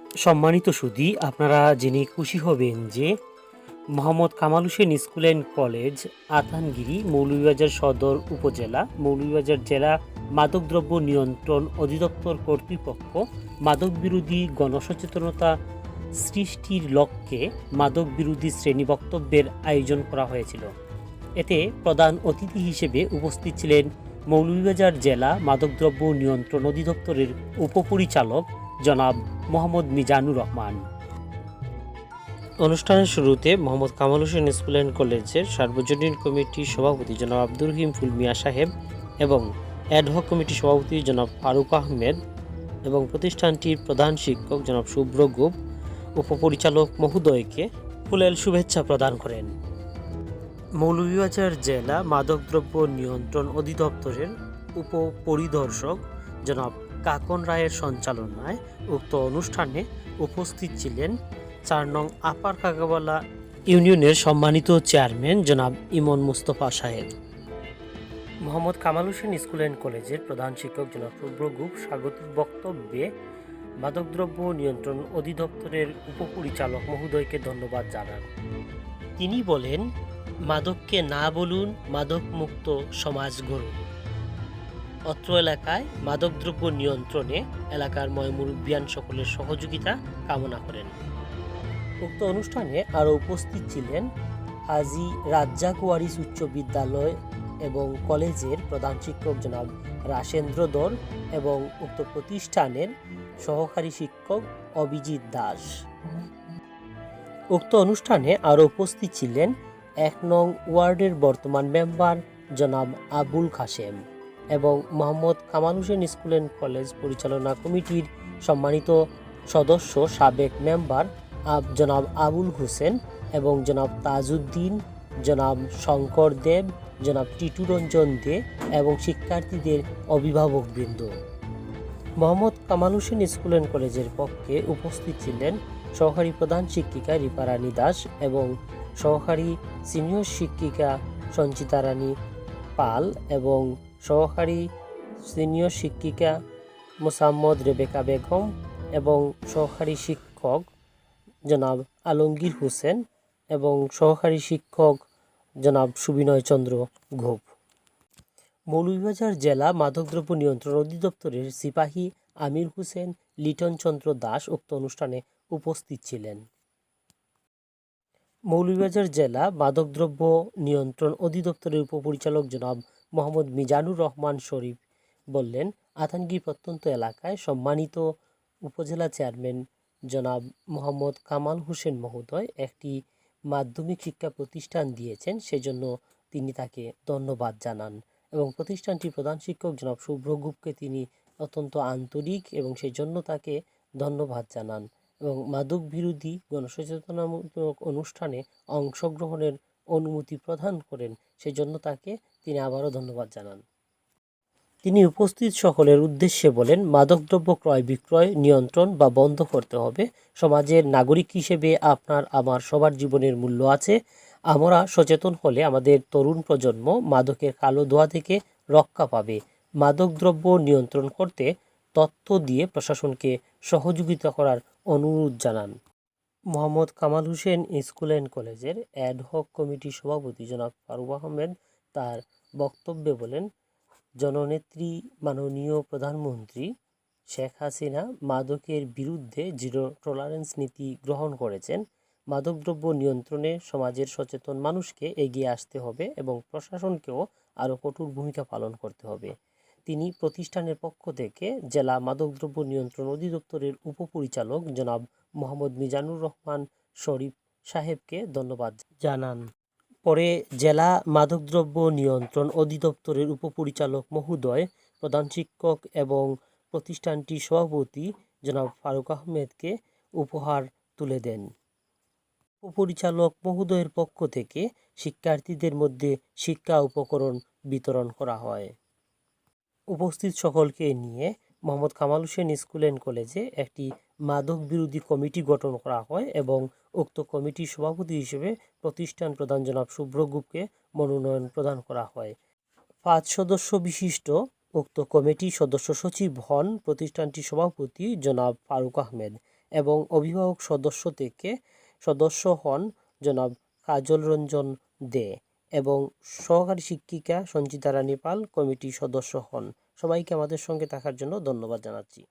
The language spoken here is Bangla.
সম্মানিত সুধী, আপনারা জেনে খুশি হবেন যে Mohammad Kamal Hossain school and college, Atangiri, Moulvibazar সদর উপজেলা, মৌলভীবাজার জেলা মাদকদ্রব্য নিয়ন্ত্রণ অধিদপ্তর কর্তৃপক্ষ মাদক বিরোধী গণসচেতনতা সৃষ্টির লক্ষ্যে মাদক বিরোধী শ্রেণী বক্তব্যের আয়োজন করা হয়েছিল। এতে প্রধান অতিথি হিসেবে উপস্থিত ছিলেন মৌলভীবাজার জেলা মাদকদ্রব্য নিয়ন্ত্রণ অধিদপ্তরের উপপরিচালক জনাব মোহাম্মদ মিজানুর রহমান। অনুষ্ঠানের শুরুতে মোহাম্মদ কামাল হোসেন স্কুল অ্যান্ড কলেজের সার্বজনীন কমিটির সভাপতি জনাব আব্দুর রহিম ফুল মিয়া সাহেব এবং অ্যাডহক কমিটির সভাপতি জনাব ফারুক আহমেদ এবং প্রতিষ্ঠানটির প্রধান শিক্ষক জনাব শুভ্র গুপ উপপরিচালক মহোদয়কে ফুলেল শুভেচ্ছা প্রদান করেন। মৌলভীবাজার জেলা মাদকদ্রব্য নিয়ন্ত্রণ অধিদপ্তরের উপপরিদর্শক জনাব কাকন রায়ের সঞ্চালনায় উক্ত অনুষ্ঠানে উপস্থিত ছিলেন ৪ নং আপার কাকাবালা ইউনিয়নের সম্মানিত চেয়ারম্যান জনাব ইমন মুস্তফা সাহেব। মোহাম্মদ কামাল হোসেন স্কুল অ্যান্ড কলেজের প্রধান শিক্ষক জনাব শুভ্র গুপ স্বাগতিক বক্তব্যে মাদকদ্রব্য নিয়ন্ত্রণ অধিদপ্তরের উপপরিচালক মহোদয়কে ধন্যবাদ জানান। তিনি বলেন, মাদককে না বলুন, মাদক মুক্ত সমাজ গড়ুন। অত্র এলাকায় মাদকদ্রব্য নিয়ন্ত্রণে এলাকার মুরব্বিয়ান সকলের সহযোগিতা কামনা করেন। উক্ত অনুষ্ঠানে আরও উপস্থিত ছিলেন হাজী রাজ্জাক ওয়ারিস উচ্চ বিদ্যালয় এবং কলেজের প্রধান শিক্ষক জনাব রাশেন্দ্র দর এবং উক্ত প্রতিষ্ঠানের সহকারী শিক্ষক অভিজিৎ দাস। উক্ত অনুষ্ঠানে আরও উপস্থিত ছিলেন ১ নং ওয়ার্ডের বর্তমান মেম্বার জনাব আবুল কাশেম এবং Mohammad Kamal Hossain school and college পরিচালনা কমিটির সম্মানিত সদস্য সাবেক মেম্বার জনাব আবুল হোসেন এবং জনাব তাজউদ্দিন, জনাব শঙ্কর দেব, জনাব টিটু রঞ্জন দে এবং শিক্ষার্থীদের অভিভাবকবৃন্দ। মোহাম্মদ কামাল হোসেন স্কুল অ্যান্ড কলেজের পক্ষে উপস্থিত ছিলেন সহকারী প্রধান শিক্ষিকা রিপারানী দাস এবং সহকারী সিনিয়র শিক্ষিকা সঞ্চিতা রানী পাল এবং সহকারী সিনিয়র শিক্ষিকা মোসাম্মদ রেবেকা বেগম এবং সহকারী শিক্ষক জনাব আলমগীর হোসেন এবং সহকারী শিক্ষক জনাব সুবিনয় চন্দ্র ঘোপ। মৌলভীবাজার জেলা মাদকদ্রব্য নিয়ন্ত্রণ অধিদপ্তরের সিপাহী আমির হোসেন লিটন চন্দ্র দাস উক্ত অনুষ্ঠানে উপস্থিত ছিলেন। মৌলভীবাজার জেলা মাদকদ্রব্য নিয়ন্ত্রণ অধিদপ্তরের উপপরিচালক জনাব মোহাম্মদ মিজানুর রহমান শরীফ বললেন, আতানগিরি প্রত্যন্ত এলাকায় সম্মানিত উপজেলা চেয়ারম্যান জনাব মোহাম্মদ কামাল হোসেন মহোদয় একটি মাধ্যমিক শিক্ষা প্রতিষ্ঠান দিয়েছেন, সেজন্য তিনি তাকে ধন্যবাদ জানান এবং প্রতিষ্ঠানটির প্রধান শিক্ষক জনাব শুভ্র গুপকে তিনি অত্যন্ত আন্তরিক এবং সেই জন্য তাকে ধন্যবাদ জানান এবং মাদক বিরোধী গণসচেতনামূলক অনুষ্ঠানে অংশগ্রহণের অনুমতি প্রদান করেন, সেজন্য তাকে তিনি আবারও ধন্যবাদ জানান। তিনি উপস্থিত সকলের উদ্দেশ্যে বলেন, মাদকদ্রব্য ক্রয় বিক্রয় নিয়ন্ত্রণ বা বন্ধ করতে হবে। সমাজের নাগরিক হিসেবে আপনার আমার সবার জীবনের মূল্য আছে। আমরা সচেতন হলে আমাদের তরুণ প্রজন্ম মাদকের কালো ধোঁয়া থেকে রক্ষা পাবে। মাদকদ্রব্য নিয়ন্ত্রণ করতে তথ্য দিয়ে প্রশাসনকে সহযোগিতা করার অনুরোধ জানান। মোহাম্মদ কামাল হোসেন স্কুল অ্যান্ড কলেজের অ্যাডহক কমিটির সভাপতি জনাব ফারুক আহমেদ তার বক্তব্যে বলেন, জননেত্রী মাননীয় প্রধানমন্ত্রী শেখ হাসিনা মাদকের বিরুদ্ধে জিরো টলারেন্স নীতি গ্রহণ করেছেন। মাদকদ্রব্য নিয়ন্ত্রণে সমাজের সচেতন মানুষকে এগিয়ে আসতে হবে এবং প্রশাসনকেও আরও কঠোর ভূমিকা পালন করতে হবে। তিনি প্রতিষ্ঠানের পক্ষ থেকে জেলা মাদকদ্রব্য নিয়ন্ত্রণ অধিদপ্তরের উপপরিচালক জনাব মোহাম্মদ মিজানুর রহমান শরীফ সাহেবকে ধন্যবাদ জানান। পরে জেলা মাদকদ্রব্য নিয়ন্ত্রণ অধিদপ্তরের উপপরিচালক মহোদয়, প্রধান শিক্ষক এবং প্রতিষ্ঠানটির সভাপতি জনাব ফারুক আহমেদকে উপহার তুলে দেন। উপপরিচালক মহোদয়ের পক্ষ থেকে শিক্ষার্থীদের মধ্যে শিক্ষা উপকরণ বিতরণ করা হয়। উপস্থিত সকলকে নিয়ে মোহাম্মদ কামাল হোসেন স্কুল অ্যান্ড কলেজে একটি মাদক বিরোধী কমিটি গঠন করা হয় এবং উক্ত কমিটির সভাপতি হিসেবে প্রতিষ্ঠান প্রধান জনাব শুভ্র গুপকে মনোনয়ন প্রদান করা হয়। 5 সদস্য বিশিষ্ট উক্ত কমিটির সদস্য সচিব হন প্রতিষ্ঠানটির সভাপতি জনাব ফারুক আহমেদ এবং অভিভাবক সদস্য হন জনাব কাজল রঞ্জন দে এবং সহকারী শিক্ষিকা সঞ্চিতা রানী পাল কমিটির সদস্য হন। সবাইকে আমাদের সঙ্গে থাকার জন্য ধন্যবাদ জানাচ্ছি।